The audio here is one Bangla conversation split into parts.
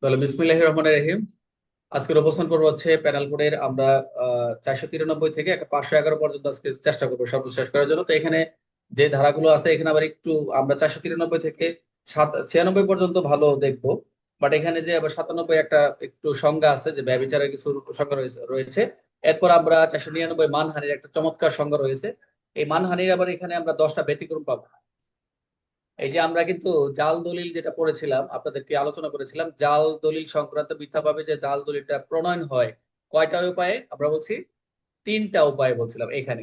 তাহলে বিসমিল্লাহির রহমানির রহিম। আজকের অবস্থান করবো হচ্ছে প্যানেল কোডের আমরা 493 থেকে একটা 511 পর্যন্ত আজকে চেষ্টা করবো সর্বোচ্চ শেষ করার জন্য। তো এখানে যে ধারাগুলো আছে এখানে আবার একটু আমরা 493 থেকে 96 পর্যন্ত ভালো দেখবো। বাট এখানে যে আবার 97 একটা একটু সংজ্ঞা আছে, যে ব্যভিচারের কিছু সংজ্ঞা রয়েছে। এরপর আমরা 499 মানহানির একটা চমৎকার সংজ্ঞা রয়েছে। এই মানহানির আবার এখানে আমরা 10টা ব্যতিক্রম পাবো। এই যে আমরা কিন্তু জাল দলিল যেটা পড়েছিলাম, আপনাদেরকে আলোচনা করেছিলাম জাল দলিল সংক্রান্ত মিথ্যাভাবে যে জাল দলিলটা প্রণয়ন হয় কয়টা উপায়ে, আমরা বলছি তিনটা উপায় বলছিলাম এখানে।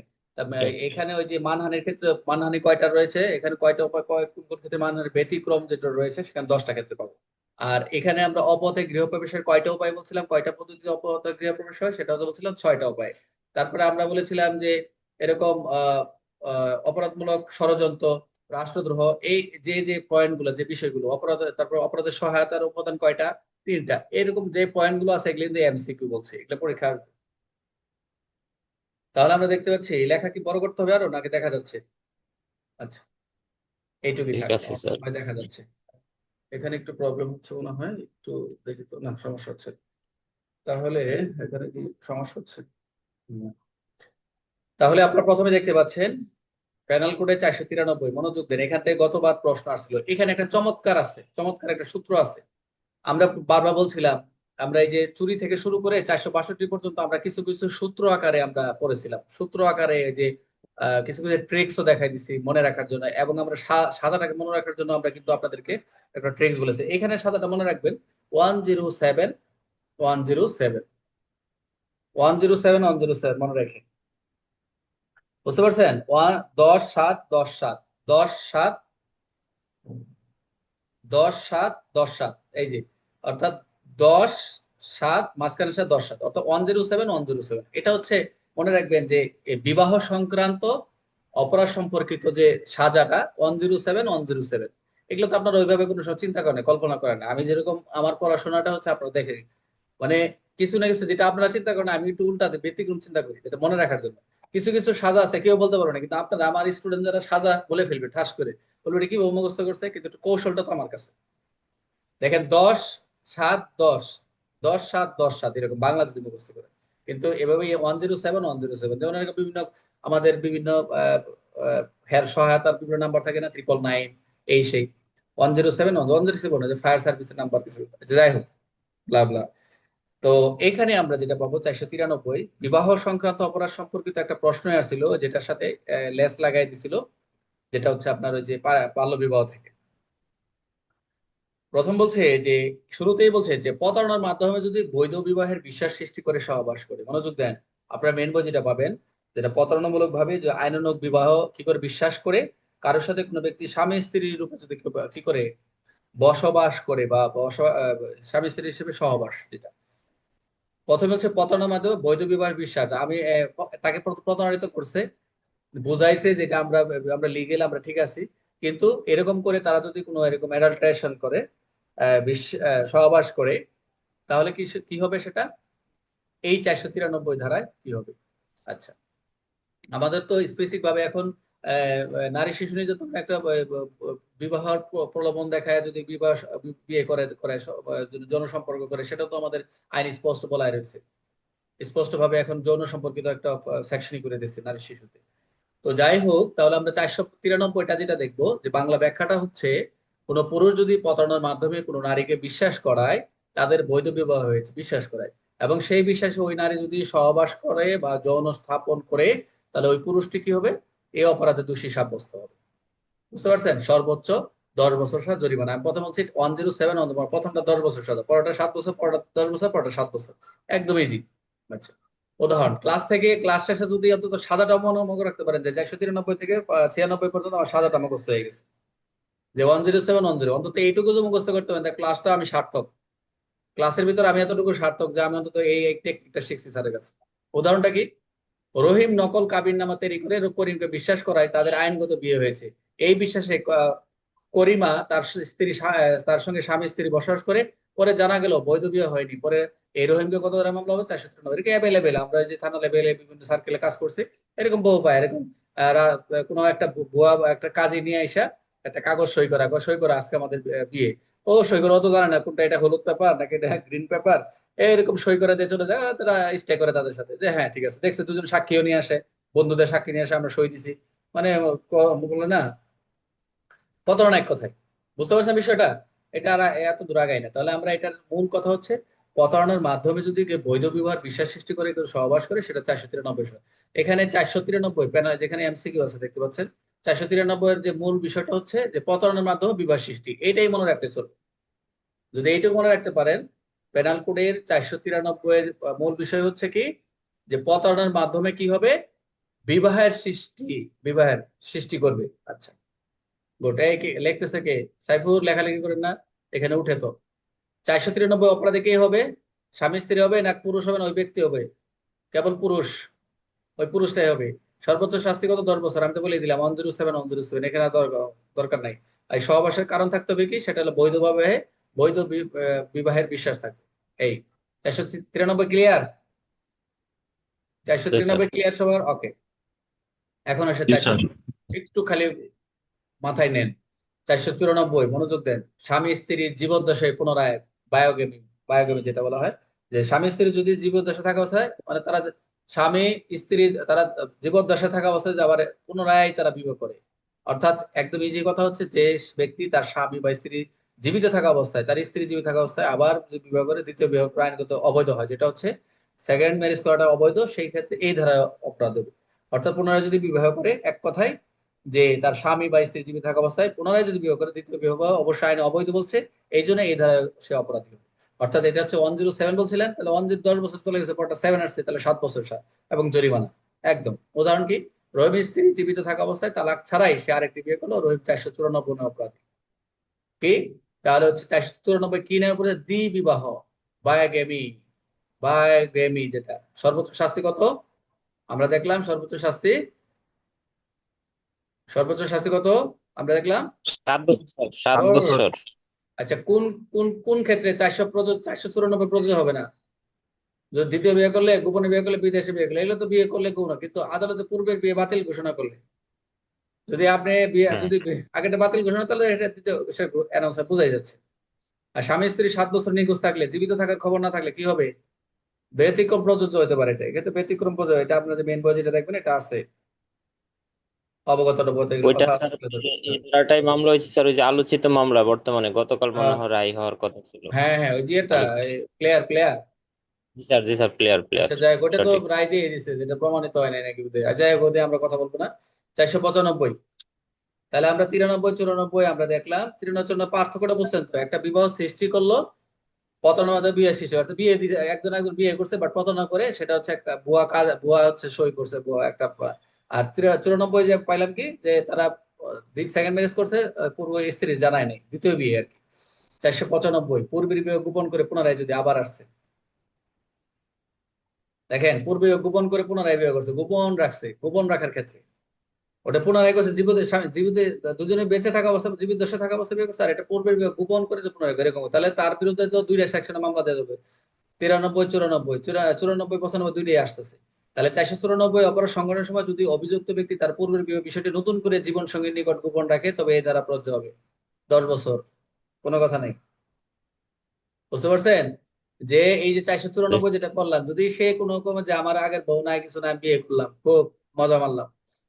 এখানে ওই যে মানহানির ক্ষেত্রে মানহানি কয়টা রয়েছে, এখানে কয়টা উপায়, কোন কোন ক্ষেত্রে মানহানির ব্যতিক্রম যেটা রয়েছে সেখানে 10টা ক্ষেত্রে পাবো। আর এখানে আমরা অপথে গৃহপ্রবেশের কয়টা উপায় বলছিলাম, কয়টা পদ্ধতিতে অপথে গৃহপ্রবেশ হয় সেটা হচ্ছে বলছিলাম 6টা উপায়। তারপরে আমরা বলেছিলাম যে এরকম অপরাধমূলক ষড়যন্ত্র, রাষ্ট্রদ্রোহ, এই যে যে পয়েন্ট গুলো, যে বিষয়গুলো অপরাধ, তারপর অপরাধের সহায়তার উপাদান কয়টা, তিনটা। এরকম যে পয়েন্ট গুলো আছে এগুলো কিন্তু এমসিকিউ বলছে, এগুলো পরীক্ষা। তাহলে আমরা দেখতে পাচ্ছি এই লেখা কি বড় করতে হবে আরো নাকি দেখা যাচ্ছে? আচ্ছা, এইটুকুই ঠিক থাক, আছে আমার স্যার। মনে হয় দেখা যাচ্ছে। এখানে একটু প্রবলেম হচ্ছে মনে হয়, একটু দেখি তো, না সমস্যা হচ্ছে। তাহলে এখানে কি সমস্যা হচ্ছে? হুম। তাহলে আপনারা প্রথমে দেখতে পাচ্ছেন প্যানেল কোডে 493, মনোযোগ দেন, এখান থেকে গতবার প্রশ্ন আসছিল। এখানে একটা চমৎকার আছে, চমৎকার একটা সূত্র আছে। আমরা বারবার বলছিলাম, আমরা এই যে চুরি থেকে শুরু করে 462 পর্যন্ত আমরা কিছু কিছু সূত্র আকারে আমরা পড়েছিলাম, সূত্র আকারে এই যে কিছু কিছু ট্রিক্সও দেখাই দিছি মনে রাখার জন্য, এবং আমরা সাজাটাকে মনে রাখার জন্য আমরা কিন্তু আপনাদেরকে একটা ট্রিক্স বলেছি। এখানে সাজাটা মনে রাখবেন 107 107 107 107 মনে রেখে, বুঝতে পারছেন? 10 7 10 7 10 7 10 7 10 7, এই যে অর্থাৎ 10 7 মাঝখানে সাথে 10 7, অর্থাৎ 107 107। এটা হচ্ছে মনে রাখবেন যে এই বিবাহ সংক্রান্ত অপরাধ সম্পর্কিত যে সাজাটা 107 107। এগুলো তো আপনারা ওইভাবে কোনো সময় চিন্তা করেন না, কল্পনা করেন না। আমি যেরকম আমার পড়াশোনাটা হচ্ছে আপনারা দেখে মানে কিছু না কিছু যেটা আপনারা চিন্তা করেন আমি একটু উল্টাতে ব্যতিক্রম চিন্তা করি, যেটা মনে রাখার জন্য। কিছু কিছু সাজা আছে কেউ বলতে পারবে না, কিন্তু আপনারা আমার স্টুডেন্ট যারা সাজা বলে ফেলবে ঠাস করে, বলবে এটা কি মুখস্থ করছে, কিন্তু একটু কৌশলটা তো আমার কাছে। দেখেন 10 7 10, 10 7 10 7 এরকম বাংলা যদি মুখস্থ করে, কিন্তু এভাবে 107 107, যেমন এরকম বিভিন্ন আমাদের বিভিন্ন হের সহায়তার বিভিন্ন নাম্বার থাকে না, 999, এই সেই 107 107 যে ফায়ার সার্ভিসের নাম্বার কিছু, যাই হোক, ব্লা ব্লা। তো এখানে আমরা যেটা পাবো 493, বিবাহ সংক্রান্ত অপরাধ সম্পর্কিত একটা প্রশ্ন আসছিল যেটার সাথে লেস লাগাই দিছিল, যেটা হচ্ছে আপনার ওই যে বাল্য বিবাহ থেকে। প্রথম বলছে যে, শুরুতেই বলছে যে প্রতারণার মাধ্যমে যদি বৈধ বিবাহের বিশ্বাস সৃষ্টি করে সহবাস করে, মনোযোগ দেন। আপনারা মেন বই যেটা পাবেন, যেটা প্রতারণামূলক ভাবে যে আইনানুগ বিবাহ কি করে বিশ্বাস করে কারোর সাথে কোনো ব্যক্তি স্বামী স্ত্রী রূপে যদি কি করে বসবাস করে বা স্বামী স্ত্রী হিসেবে সহবাস, যেটা প্রথমে হচ্ছে প্রতারণার মাধ্যমে বৈধ বিবাহের বিশ্বাস। আমি তাকে প্রতারিত করছে, বুঝাইছে যেটা আমরা আমরা লিগেল, আমরা ঠিক আছি, কিন্তু এরকম করে তারা যদি কোনো এরকম অ্যাডাল্টারেশন করে, সহবাস করে, তাহলে কি কি হবে সেটা এই 493 ধারায় কি হবে। আচ্ছা, আমাদের তো স্পেসিফিক ভাবে এখন নারী শিশু নির্যাতন একটা বিবাহ প্রলোভন দেখায় যদি বিবাহ বিয়ে করে করে যদি যৌন সম্পর্ক করে, সেটা তো আমাদের আইন স্পষ্ট বলা রয়েছে। স্পষ্ট ভাবে এখন যৌন সম্পর্কিত একটা সেকশনই করে দিচ্ছে নারী শিশুতে। তো যাই হোক, তাহলে আমরা 493টা যেটা দেখবো, যে বাংলা ব্যাখ্যাটা হচ্ছে কোন পুরুষ যদি প্রতারণার মাধ্যমে কোনো নারীকে বিশ্বাস করায়, তাদের বৈধ বিবাহ হয়েছে বিশ্বাস করায়, এবং সেই বিশ্বাসে ওই নারী যদি সহবাস করে বা যৌন স্থাপন করে, তাহলে ওই পুরুষটি কি হবে, এই অপরাধে দোষী সাব্যস্ত হবে। বুঝতে পারছেন? সর্বোচ্চ 10 বছর সাজা, জরিমানা। আমি প্রথম বলছি 107, প্রথমটা 10 বছর সাজা, পরোটা 7 বছর, পরোটা 10 বছর, পরোটা 7 বছর, একদম ইজি। আচ্ছা, উদাহরণ ক্লাস থেকে ক্লাস শেষে যদি অন্তত সাজাটা মনে রাখতে পারেন যে 493 থেকে 96 পর্যন্ত আমার সাজাটা মুখস্থ হয়ে গেছে, যে 107 10, অন্তত এইটুকু যদি মুখস্থ করতে পারেন তাহলে ক্লাসটা আমি সার্থক। ক্লাসের ভিতর আমি এতটুকু সার্থক যে আমি অন্তত এই টেকনিকটা শিখছি স্যারের কাছে। উদাহরণটা কি, রহিম নকল কাবিন নামা তৈরি করে করিমকে বিশ্বাস করায় তাদের আইনগত বিয়ে হয়েছে। এই বিশ্বাসে করিমা তার স্ত্রী তার সঙ্গে স্বামী স্ত্রী বসবাস করে, পরে জানা গেল বৈধ বিয়ে হয়নি। পরে এই রহিমকে কত ধরে মামলা হবে? 493। এরকম অ্যাভেলেবেল, আমরা যে থানা লেভেলে বিভিন্ন সার্কেলে কাজ করছি, এরকম বহু পায় এরকম। কোনো একটা ভুয়া একটা কাজে নিয়ে আইসা একটা কাগজ সই করা, সই করা আজকে আমাদের বিয়ে, ও সই করে অত জানে না কোনটা এটা হলুদ পেপার নাকি এটা গ্রিন পেপার, এরকম সই করে দিয়ে চলে যায়, তারা স্টে করে তাদের সাথে যে হ্যাঁ ঠিক আছে, দেখছে দুজন সাক্ষীও নিয়ে আসে, বন্ধুদের সাক্ষী নিয়ে আসে, আমরা সই দিছি, মানে বললো না প্রতারণা এক কথায়। বুঝতে পারছেন বিষয়টা? এটা আর এত দূর আগাই না। তাহলে আমরা এটার মূল কথা হচ্ছে প্রতারণার মাধ্যমে যদি কেউ বৈধ বিবাহ বিশ্বাস সৃষ্টি করে কেউ সহবাস করে, সেটা 493 সহ। এখানে 493 প্যানেল যেখানে এমসিকিউ আছে দেখতে পাচ্ছেন, 493 এর যে মূল বিষয়টা হচ্ছে যে প্রতারণার মাধ্যমে বিবাহ সৃষ্টি, এটাই মনে রাখতে চলবে। যদি এইটুকু মনে রাখতে পারেন, পেনাল কোডের 493 এর মূল বিষয় হচ্ছে কি, যে প্রতারণার মাধ্যমে কি হবে, বিবাহের সৃষ্টি, বিবাহের সৃষ্টি করবে। আচ্ছা, গোটাই কি লিখতেছে কে? সাইফুর লেখালেখি করেন না, এখানে উঠে তো 493 অপরাধে কে হবে? স্বামী স্ত্রী হবে না পুরুষ হবে না ওই ব্যক্তি হবে? কেবল পুরুষ, ওই পুরুষটাই হবে। সর্বোচ্চ শাস্তি কত? 10 বছর। আমি তো বলে দিলাম 107, 107, এখানে আর দরকার নাই। এই সহবাসের কারণ থাকতে হবে কি, সেটা হলো বৈধ ভাবে, বৈধ বিবাহের বিশ্বাস থাকবে। এই 493 ক্লিয়ার? চারশো জি স্যার। তিরানব্বই ক্লিয়ার সবার? ওকে। এখন আসে জি 400, স্যার। একটু খালি মাথায় নেন। 494 মনোযোগ দেন। স্বামী স্ত্রী জীবদ্দশায় পুনরায় বায়োগেমি, বায়োগেমি যেটা বলা হয়, যে স্বামী স্ত্রী যদি জীবদ্দশা থাকা অবস্থায়, মানে তারা স্বামী স্ত্রী তারা জীবদ্দশা থাকা অবস্থায় আবার পুনরায় তারা বিবাহ করে। অর্থাৎ একদম ইজি কথা হচ্ছে, যে ব্যক্তি তার স্বামী বা স্ত্রী জীবিত থাকা অবস্থায়, তার স্ত্রী জীবিত থাকা অবস্থায় আবার যদি বিবাহ করে, দ্বিতীয় বিবাহ আইনগত অবৈধ হয়, যেটা হচ্ছে সেকেন্ড ম্যারেজ করাটা অবৈধ, সেই ক্ষেত্রে এই ধারা অপরাধ হবে। অর্থাৎ পুনরায় যদি বিবাহ করে, এক কথায় যে তার স্বামী বা স্ত্রী জীবিত থাকা অবস্থায় পুনরায় যদি বিবাহ করে, দ্বিতীয় বিবাহ অবশ্যই আইনে অবৈধ বলছে, এই জন্য এই ধারায় সে অপরাধী হবে। অর্থাৎ এটা হচ্ছে 107 বলছিলেন, তাহলে 10 বছর চলে গেছে, পরটা 7 আসছে, তাহলে 7 বছর এবং জরিমানা। একদম উদাহরণ কি, রহিম স্ত্রী জীবিত থাকা অবস্থায় তালাক ছাড়াই সে আরেকটি বিয়ে করলো, রহিম 494 অপরাধী। কি? তাহলে হচ্ছে 494 কি নামে পড়ে? দ্বি বিবাহ, বায়োগেমি, বায়োগেমি যেটা। সর্বোচ্চ শাস্তি কত আমরা দেখলাম? সর্বোচ্চ শাস্তি কত আমরা দেখলাম? 7 বছর স্যার, 7 বছর। Good. আচ্ছা, কোন কোন কোন ক্ষেত্রে 494 প্রযোজ্য হবে না? যদি দ্বিতীয় বিয়ে করলে, গোপনে বিয়ে করলে, বিদেশে বিয়ে করলে, এগুলো তো বিয়ে করলে গুণ, কিন্তু আদালতে পূর্বের বিয়ে বাতিল ঘোষণা করলে, যদি আপনি বিয়ে হুম। যদি আগেটা বাতিল ঘোষণা, তাহলে এটা দ্বিতীয় অ্যানাউন্সার বোঝাই যাচ্ছে। আর স্বামী স্ত্রী 7 বছর নিখোঁজ থাকলে, জীবিত থাকার খবর না থাকলে কি হবে? ব্যতিক্রম প্রযোজ্য হতে পারে। এটা এক্ষেত্রে ব্যতিক্রম প্রযোজ্য। এটা আপনার যে মেন বই যেটা দেখবেন, এটা আছে অবগত টবগত, এগুলো ওইটা কথা আছে, স্যার এগুলো এই ধারাটাই মামলা হয়েছে স্যার, ওই যে আলোচিত মামলা বর্তমানে গতকাল মনে আহ, হয় রায় হওয়ার কথা ছিল। হ্যাঁ হ্যাঁ, ওই যে এটা খালিদ। Player player. জি স্যার, জি স্যার, প্লেয়ার প্লেয়ার। আচ্ছা যাই হোক, ওটা তো সঠিক। রায় দিয়ে দিচ্ছে, যেটা প্রমাণিত হয় নাই নাকি বোধহয়। আর যাই হোক, ওদের আমরা কথা বলবো না। 495, তাহলে আমরা 93, 94 আমরা দেখলাম। 93 পার্থক্যটা বুঝছেন তো? একটা বিবাহ সৃষ্টি করলো, প্রতারণার মাধ্যমে বিয়ে সৃষ্টি, অর্থাৎ বিয়ে একজন একজন বিয়ে করছে, বাট প্রতারণা করে, সেটা হচ্ছে একটা ভুয়া কাজ, ভুয়া হচ্ছে সই করছে, ভুয়া একটা। আর 94 যে পাইলাম কি, যে তারা সেকেন্ড ম্যারেজ করছে, পূর্ব স্ত্রী জানায় নাই, দ্বিতীয় বিয়ে আর কি। 495 পূর্বের বিয়ে গোপন করে পুনরায় যদি আবার আসছে, দেখেন পূর্বে গোপন করে পুনরায় বিয়ে করছে, গোপন রাখছে, গোপন রাখার ক্ষেত্রে ওটা পুনরায় করছে, জীবিত জীবিত দুজনে বেঁচে থাকা অবস্থা, জীবিত দশা থাকা অবস্থা বিয়ে করছে, আর এটা পূর্বের বিয়ে গোপন করে যে পুনরায় করে, এরকম। তাহলে তার বিরুদ্ধে তো দুইটা সেকশনে মামলা দেওয়া যাবে, 93, 94, 94, 95 দুইটাই আসতেছে। তাহলে 494 অপরাধ সংঘটনের সময় যদি অভিযুক্ত ব্যক্তি তার পূর্বের বিয়ে বিষয়টি নতুন করে জীবন সঙ্গীর নিকট গোপন রাখে, তবে এই দ্বারা প্রযোজ্য হবে 10 বছর। কোনো কথা নেই। বুঝতে পারছেন? যে এই যে 494 যেটা করলাম, যদি সে কোনো রকম যে আমার আগের বউ নাই, কিছু না, আমি বিয়ে করলাম, খুব মজা মারলাম,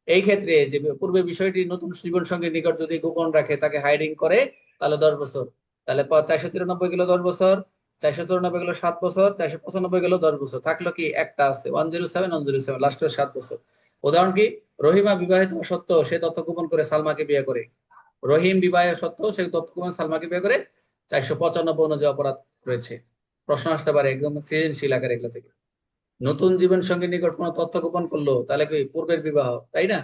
এই ক্ষেত্রে যে পূর্বে বিষয়টি নতুন জীবন সঙ্গীর নিকট যদি গোপন রাখে, তাকে হাইডিং করে, তাহলে 10 বছর। তাহলে 493 গেল 10 বছর, 494 গেল 7 বছর, 495 গেল 10 বছর, থাকলো কি একটা আছে 107, 107 লাস্টের 7 বছর। উদাহরণ কি, রহিমা বিবাহিত হওয়া সত্ত্বেও সে তথ্য গোপন করে সালমাকে বিয়ে করে। রহিম বিবাহ সত্ত্বেও সে তথ্য গোপন সালমাকে বিয়ে করে, 495 অনুযায়ী অপরাধ রয়েছে। প্রশ্ন আসতে পারে একদম সৃজনশীল আকার এগুলো থেকে। নতুন জীবন সঙ্গীর নিকট কোনো তথ্য গোপন করলো, তাহলে কি পূর্বের বিবাহ, তাই না?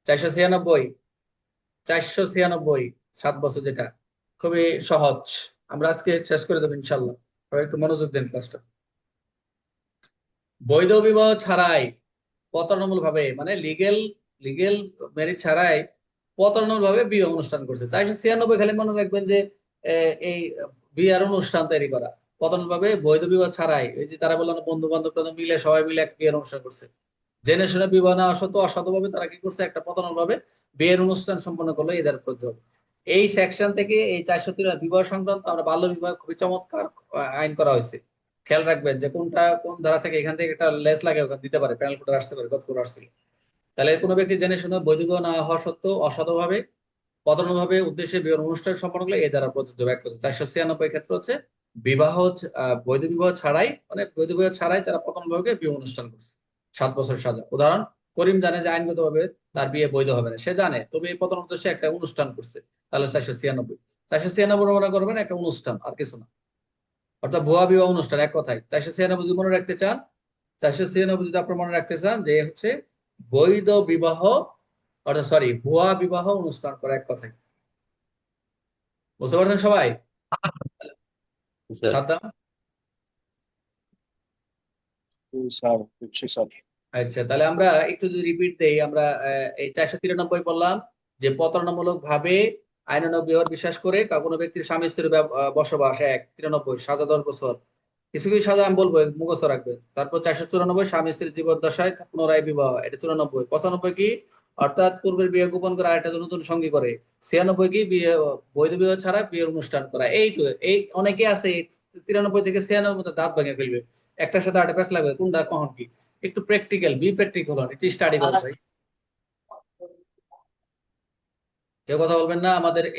496, 496, 7 বছর যেটা, খুবই সহজ। আমরা আজকে শেষ করে দেবো ইনশাল্লাহ। সবাই একটু মনোযোগ দেন ক্লাসটা। বৈধ বিবাহ ছাড়াই প্রতারণামূলক ভাবে, মানে লিগেল, লিগেল ম্যারেজ ছাড়াই প্রতারণামূলক ভাবে বিয়ে অনুষ্ঠান করছে 496। খালি মনে রাখবেন যে এই বিয়ের অনুষ্ঠান তৈরি করা প্রতারণামূলক ভাবে, বৈধ বিবাহ ছাড়াই। ওই যে তারা বললো বন্ধু বান্ধব মিলে সবাই মিলে এক বিয়ের অনুষ্ঠান করছে, জেনে শুনে বিবাহ না অসৎ, অসৎ ভাবে তারা কি করছে, একটা প্রতারণামূলক ভাবে বিয়ের অনুষ্ঠান সম্পন্ন করলো, এদের প্রযোজ্য হবে। এই সেকশন থেকে এই 403 বিবাহ সংক্রান্ত আমরা বাল্য বিবাহ খুবই চমৎকার আইন করা হয়েছে। খেয়াল রাখবেন যে কোনটা কোন ধারা থেকে এখান থেকে একটা লেস লাগে ওখানে দিতে পারে, প্যানেল কোডে আসতে পারে, গত করে আসছিল। তাহলে কোনো ব্যক্তি জেনে শুনে বৈধ বিবাহ না হওয়া সত্ত্বেও অসাধুভাবে প্রতারণাভাবে উদ্দেশ্যে বিবাহ অনুষ্ঠান সম্পন্ন করলে এই দ্বারা প্রযোজ্য ব্যাখ্যা 496 ক্ষেত্রে হচ্ছে বিবাহ বৈধ বিবাহ ছাড়াই, মানে বৈধ বিবাহ ছাড়াই তারা প্রতারণাভাবে বিবাহ অনুষ্ঠান করছে, 7 বছর সাজা। উদাহরণ, করিম জানে যে আইনগতভাবে তার বিয়ে বৈধ হবে না, সে জানে, তবে এই প্রতারণার উদ্দেশ্যে একটা অনুষ্ঠান করছে, তাহলে 496। 496 মনে করবেন একটা অনুষ্ঠান, আর কিছু না, অর্থাৎ ভুয়া বিবাহ অনুষ্ঠান এক কথায়। 496 যদি মনে রাখতে চান, 496 যদি আপনার মনে রাখতে চান যে হচ্ছে বৈধ বিবাহ, অর্থাৎ সরি ভুয়া বিবাহ অনুষ্ঠান করা এক কথায়। বুঝতে পারছেন সবাই? স্যার। সাদ্দাম? স্যার বুঝছি স্যার। আচ্ছা, তাহলে আমরা একটু যদি রিপিট দেই, আমরা এই 493 বললাম যে প্রতারণামূলক ভাবে আইনানুগ বিবাহ বিশ্বাস করে কোনো ব্যক্তির স্বামী স্ত্রীর বসবাস, 93 সাজা 10 বছর। কিছু কিছু সাজা আমি বলবো, মুখস্থ রাখবেন। তারপর 494 স্বামী স্ত্রীর জীবদ্দশায় পুনরায় বিবাহ, এটা 94। 95 কি, অর্থাৎ পূর্বের বিয়ে গোপন করে আরেকটা নতুন সঙ্গী করে। 96 কি, বিয়ে বৈধ বিবাহ ছাড়া বিয়ের অনুষ্ঠান করা। এই অনেকে আছে 93 থেকে 96 মধ্যে দাঁত ভেঙে ফেলবে, একটার সাথে আরেকটা প্যাচ লাগবে, কোনটা কখন কি। একটু প্র্যাকটিক্যাল, বি প্র্যাকটিক্যাল হন, একটু স্টাডি করেন ভাই। কেউ কথা বলবেন না আমাদের এই